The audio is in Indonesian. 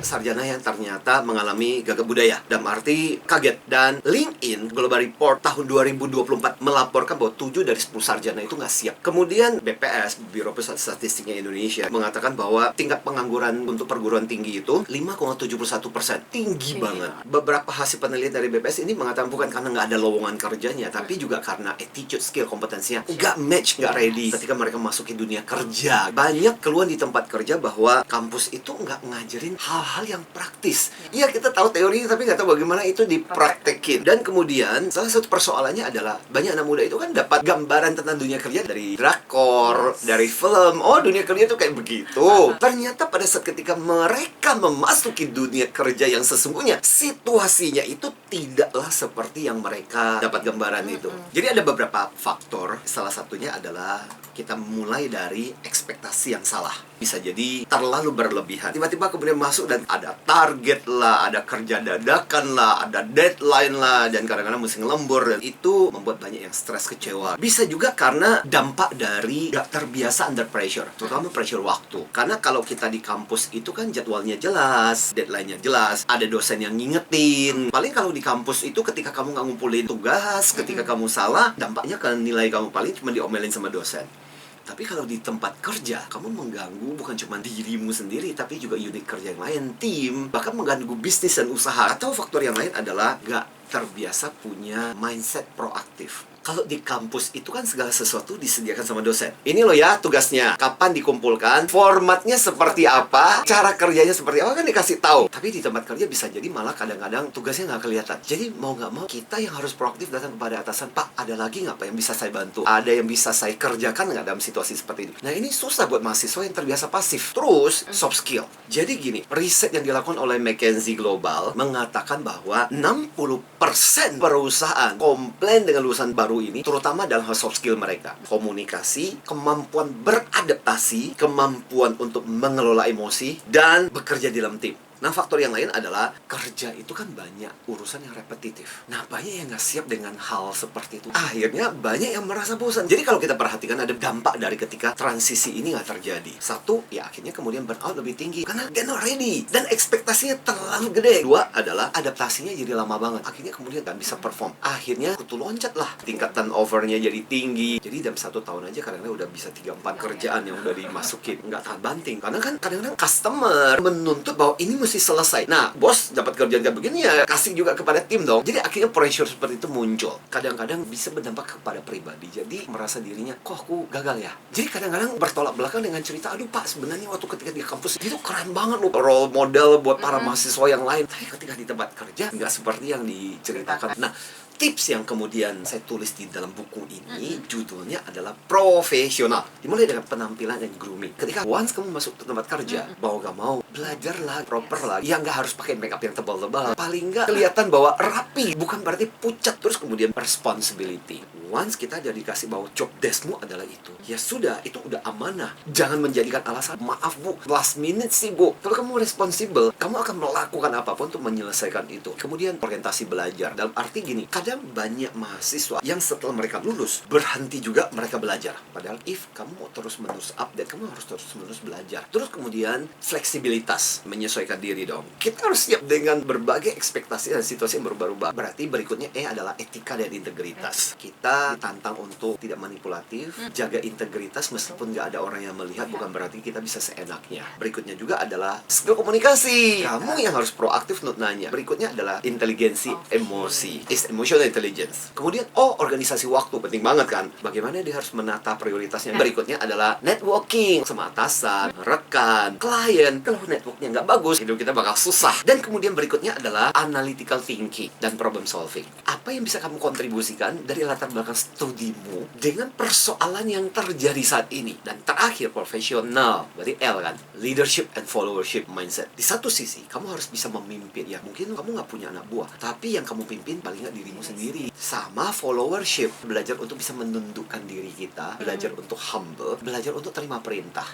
banyak sarjana yang ternyata mengalami gagap budaya, dalam arti kaget. Dan LinkedIn Global Report tahun 2024 melaporkan bahwa 7 dari 10 sarjana itu nggak siap. Kemudian BPS, Biro Pusat Statistiknya Indonesia, mengatakan bahwa tingkat pengangguran untuk perguruan tinggi itu 5,71%. Tinggi banget. Beberapa hasil penelitian dari BPS ini mengatakan bukan karena nggak ada lowongan kerjanya, tapi juga karena attitude, skill, kompetensinya nggak match, nggak ready ketika mereka masuki dunia kerja. Banyak keluhan di tempat kerja bahwa kampus itu nggak ngajarin hal-hal yang praktis. Iya, kita tahu teori, tapi nggak tahu bagaimana itu dipraktekin. Dan kemudian, salah satu persoalannya adalah banyak anak muda itu kan dapat gambaran tentang dunia kerja dari drakor, dari film. Oh, dunia kerja itu kayak begitu. Ternyata pada saat ketika mereka memasuki dunia kerja yang sesungguhnya, situasinya itu tidaklah seperti yang mereka dapat gambaran itu. Jadi ada beberapa faktor. Salah satunya adalah kita mulai dari ekspektasi yang salah. Bisa jadi terlalu berlebihan. Tiba-tiba kemudian masuk dan ada target lah, ada kerja dadakan lah, ada deadline lah, dan kadang-kadang mesti ngelembur, dan itu membuat banyak yang stres, kecewa. Bisa juga karena dampak dari gak terbiasa under pressure, terutama pressure waktu. Karena kalau kita di kampus itu kan jadwalnya jelas, deadline-nya jelas, ada dosen yang ngingetin. Paling kalau di kampus itu ketika kamu nggak ngumpulin tugas, ketika kamu salah, dampaknya ke nilai kamu paling cuma diomelin sama dosen. Tapi kalau di tempat kerja, kamu mengganggu bukan cuma dirimu sendiri, tapi juga unit kerja yang lain, tim, bahkan mengganggu bisnis dan usaha. Atau faktor yang lain adalah gak terbiasa punya mindset proaktif. Kalau di kampus itu kan segala sesuatu disediakan sama dosen. Ini loh ya tugasnya, kapan dikumpulkan, formatnya seperti apa, cara kerjanya seperti apa, kan dikasih tahu. Tapi di tempat kerja bisa jadi malah kadang-kadang tugasnya nggak kelihatan. Jadi mau nggak mau kita yang harus proaktif datang kepada atasan, Pak, ada lagi nggak Pak yang bisa saya bantu? Ada yang bisa saya kerjakan nggak dalam situasi seperti ini? Nah, ini susah buat mahasiswa yang terbiasa pasif. Terus, soft skill. Jadi gini, riset yang dilakukan oleh McKinsey Global mengatakan bahwa 60% perusahaan komplain dengan lulusan baru ini, terutama dalam hal soft skill mereka. Komunikasi, kemampuan beradaptasi, kemampuan untuk mengelola emosi, dan bekerja di dalam tim. Nah, faktor yang lain adalah kerja itu kan banyak urusan yang repetitif. Nah, banyak yang nggak siap dengan hal seperti itu. Akhirnya banyak yang merasa bosan. Jadi kalau kita perhatikan ada dampak dari ketika transisi ini nggak terjadi. Satu, ya akhirnya kemudian burnout lebih tinggi. Karena they're not ready. Dan ekspektasinya terlalu gede. Dua adalah adaptasinya jadi lama banget. Akhirnya kemudian nggak bisa perform. Akhirnya kutu loncat lah. Tingkat turnover-nya jadi tinggi. Jadi dalam 1 tahun aja kadang-kadang udah bisa 3-4 kerjaan yang udah dimasukin. Nggak tahan banting. Karena kan kadang-kadang customer menuntut bahwa ini mesti selesai. Nah, bos dapat kerjaan kayak begini ya kasih juga kepada tim dong. Jadi akhirnya pressure seperti itu muncul. Kadang-kadang bisa berdampak kepada pribadi. Jadi merasa dirinya, kok aku gagal ya? Jadi kadang-kadang bertolak belakang dengan cerita, aduh Pak, sebenarnya waktu ketika di kampus itu keren banget loh, role model buat para mahasiswa yang lain. Tapi ketika di tempat kerja nggak seperti yang diceritakan. Nah, tips yang kemudian saya tulis di dalam buku ini, judulnya adalah profesional. Dimulai dengan penampilan dan grooming. Ketika once kamu masuk ke tempat kerja, mau gak mau, belajarlah proper lah. Ya nggak harus pakai makeup yang tebal-tebal. Paling nggak kelihatan bahwa rapi, bukan berarti pucat. Terus kemudian responsibility. Once kita jadi dikasih bahwa job deskmu adalah itu, ya sudah, itu udah amanah. Jangan menjadikan alasan, maaf Bu, last minute sih Bu. Kalau kamu responsibel, kamu akan melakukan apapun untuk menyelesaikan itu. Kemudian orientasi belajar. Dalam arti gini, kadang banyak mahasiswa yang setelah mereka lulus berhenti juga mereka belajar. Padahal if kamu mau terus-menerus update, kamu harus terus-menerus belajar. Terus kemudian fleksibilitas, menyesuaikan diri dong. Kita harus siap dengan berbagai ekspektasi dan situasi yang berubah-ubah. Berarti berikutnya adalah etika dan integritas. Kita ditantang untuk tidak manipulatif, jaga integritas meskipun nggak ada orang yang melihat, bukan berarti kita bisa seenaknya. Berikutnya juga adalah skill komunikasi. Kamu yang harus proaktif untuk nanya. Berikutnya adalah inteligensi emosi. Emotional intelligence. Kemudian, organisasi waktu. Penting banget kan? Bagaimana dia harus menata prioritasnya. Berikutnya adalah networking. Sama atasan, rekan, klien. Kalau networknya nggak bagus, hidup kita bakal susah. Dan kemudian berikutnya adalah analytical thinking dan problem solving. Apa yang bisa kamu kontribusikan dari latar belakang studimu dengan persoalan yang terjadi saat ini. Dan terakhir, profesional. Berarti L kan? Leadership and followership mindset. Di satu sisi, kamu harus bisa memimpin. Ya, mungkin kamu nggak punya anak buah. Tapi yang kamu pimpin paling nggak dirimu sendiri. Sama followership. Belajar untuk bisa menundukkan diri kita. Belajar untuk humble. Belajar untuk terima perintah.